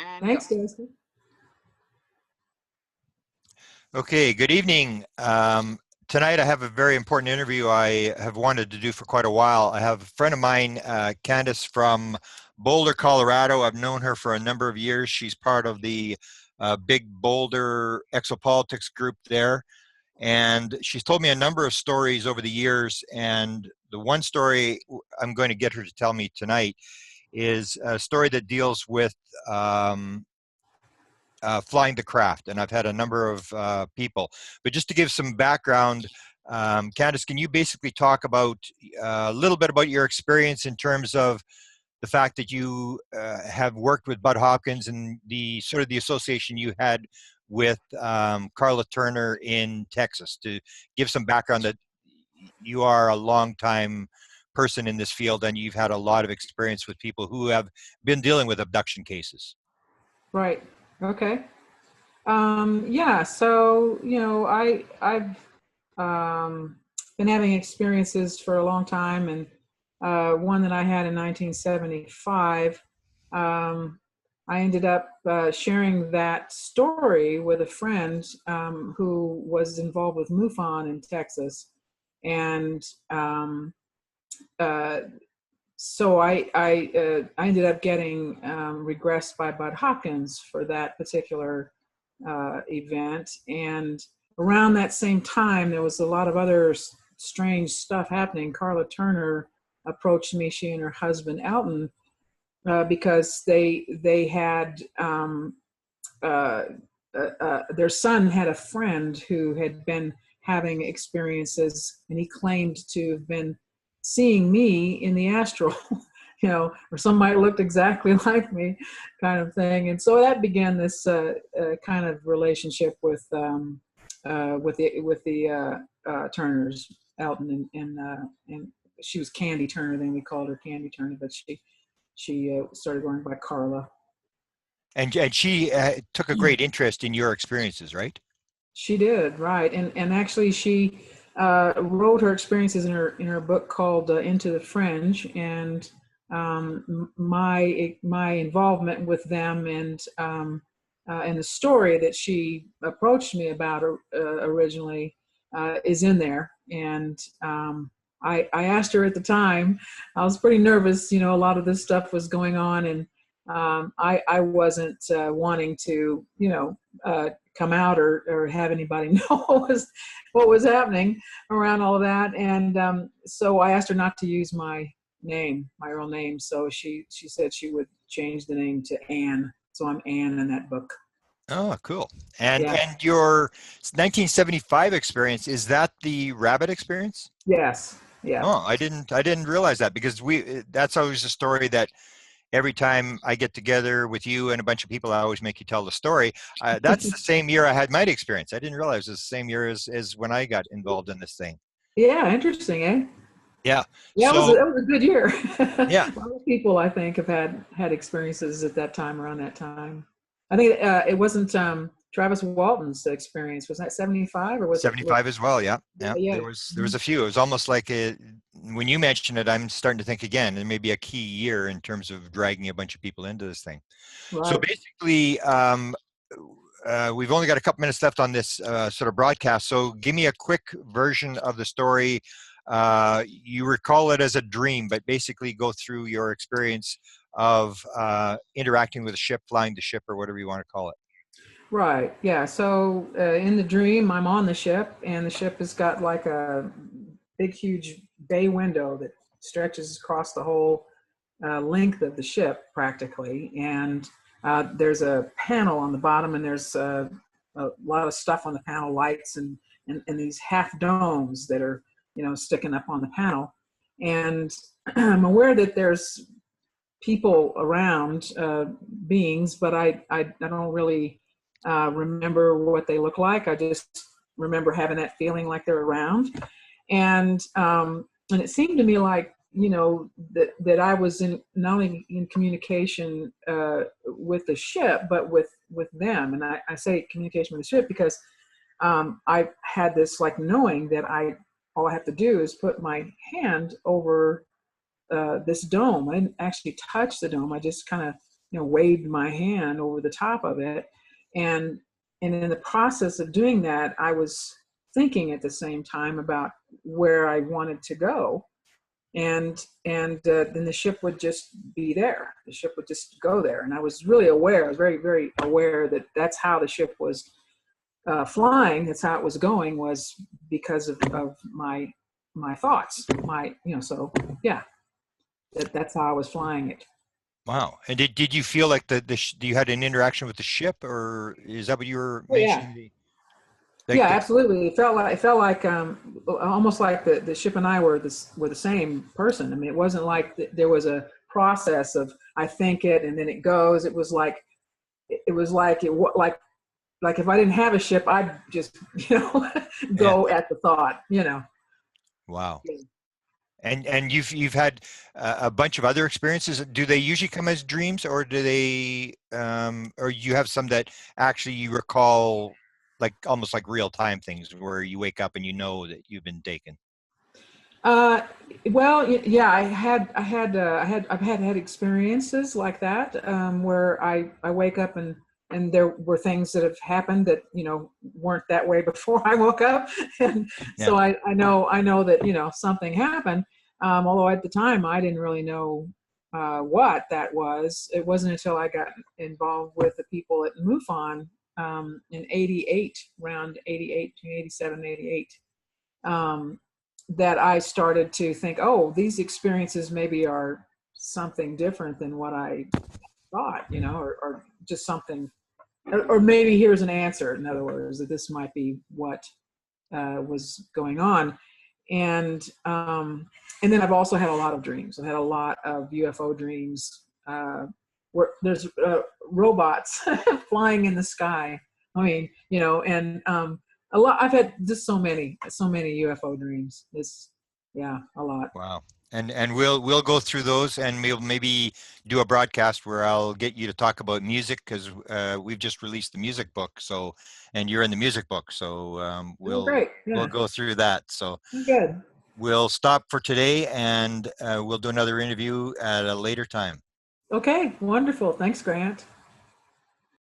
And Thanks, go. Jessica. Okay, good evening. Tonight I have a very important interview I have wanted to do for quite a while. I have a friend of mine, Candice from Boulder, Colorado. I've known her for a number of years. She's part of the big Boulder exopolitics group there. And she's told me a number of stories over the years. And the one story I'm going to get her to tell me tonight is a story that deals with flying the craft, and I've had a number of people. But just to give some background, Candice, can you basically talk about a little bit about your experience in terms of the fact that you have worked with Bud Hopkins and the sort of the association you had with Carla Turner in Texas, to give some background that you are a long-time person in this field and you've had a lot of experience with people who have been dealing with abduction cases. Right. Okay. Yeah. So I've been having experiences for a long time, and one that I had in 1975. I ended up sharing that story with a friend who was involved with MUFON in Texas, and so I ended up getting regressed by Bud Hopkins for that particular event. And around that same time, there was a lot of other strange stuff happening. Carla Turner approached me, she and her husband Elton, because they had their son had a friend who had been having experiences, and he claimed to have been seeing me in the astral, or somebody looked exactly like me, kind of thing. And so that began this kind of relationship with the Turners, Elton and she was Candy Turner. Then we called her Candy Turner, but she started going by Carla. And she took a great interest in your experiences, right? She did, right. And actually she wrote her experiences in her book called Into the Fringe, and my involvement with them and the story that she approached me about originally is in there. And I asked her at the time, I was pretty nervous, a lot of this stuff was going on, and I wasn't wanting to, come out or have anybody know what was happening around all of that. And so I asked her not to use my name, my real name. So she said she would change the name to Anne. So I'm Anne in that book. Oh, cool. And Yeah. and your 1975 experience, is that the rabbit experience? Yes. Yeah. Oh, I didn't realize that, because that's always a story that every time I get together with you and a bunch of people, I always make you tell the story. That's the same year I had my experience. I didn't realize it was the same year as when I got involved in this thing. Yeah, interesting, eh? Yeah. Yeah, So, that was a good year. Yeah. A lot of people, I think, have had experiences at that time, around that time. I think it wasn't Travis Walton's experience. Was that 75 or was 75 as well? Yeah. Yeah. There was a few. It was almost like when you mention it, I'm starting to think again, it may be a key year in terms of dragging a bunch of people into this thing. Right. So basically, we've only got a couple minutes left on this sort of broadcast. So give me a quick version of the story. You recall it as a dream, but basically go through your experience of interacting with a ship, flying the ship, or whatever you want to call it. Right. Yeah. So in the dream, I'm on the ship, and the ship has got like a big, huge bay window that stretches across the whole length of the ship, practically. And there's a panel on the bottom, and there's a lot of stuff on the panel, lights and these half domes that are, sticking up on the panel. And I'm aware that there's people around, beings, but I don't really remember what they look like. I just remember having that feeling like they're around. And it seemed to me like, that I was not only in communication with the ship, but with them. And I say communication with the ship because I had this like knowing that all I have to do is put my hand over this dome. I didn't actually touch the dome. I just kind of, waved my hand over the top of it. And in the process of doing that, I was thinking at the same time about where I wanted to go. And then the ship would just be there. The ship would just go there. And I was really aware, I was very, very aware that that's how the ship was flying. That's how it was going, was because of my thoughts. So yeah, that's how I was flying it. Wow. And did you feel like you had an interaction with the ship, or is that what you were Oh, yeah. mentioning? Yeah, absolutely. It felt like almost like the ship and I were the same person. I mean, it wasn't like there was a process of I think it and then it goes. It was like if I didn't have a ship, I'd just go at the thought. Wow. Yeah. And you've had a bunch of other experiences. Do they usually come as dreams, or do they, or you have some that actually you recall, like almost like real time things, where you wake up and you know that you've been taken? Well, yeah, I've had experiences like that, where I wake up and there were things that have happened that weren't that way before I woke up, and Yeah. so I know that something happened. Although at the time I didn't really know what that was. It wasn't until I got involved with the people at MUFON in '88, around '88 to '87, '88. That I started to think, oh, these experiences maybe are something different than what I thought, or just something, or maybe here's an answer. In other words, that this might be what was going on. And then I've also had a lot of dreams. I've had a lot of UFO dreams where there's robots flying in the sky. I mean, and a lot. I've had just so many UFO dreams. A lot. Wow. And we'll go through those, and we'll maybe do a broadcast where I'll get you to talk about music, because we've just released the music book. So, and you're in the music book, so Great. Yeah. we'll go through that. So Good. we'll stop for today, and we'll do another interview at a later time. Okay. Wonderful. Thanks, Grant.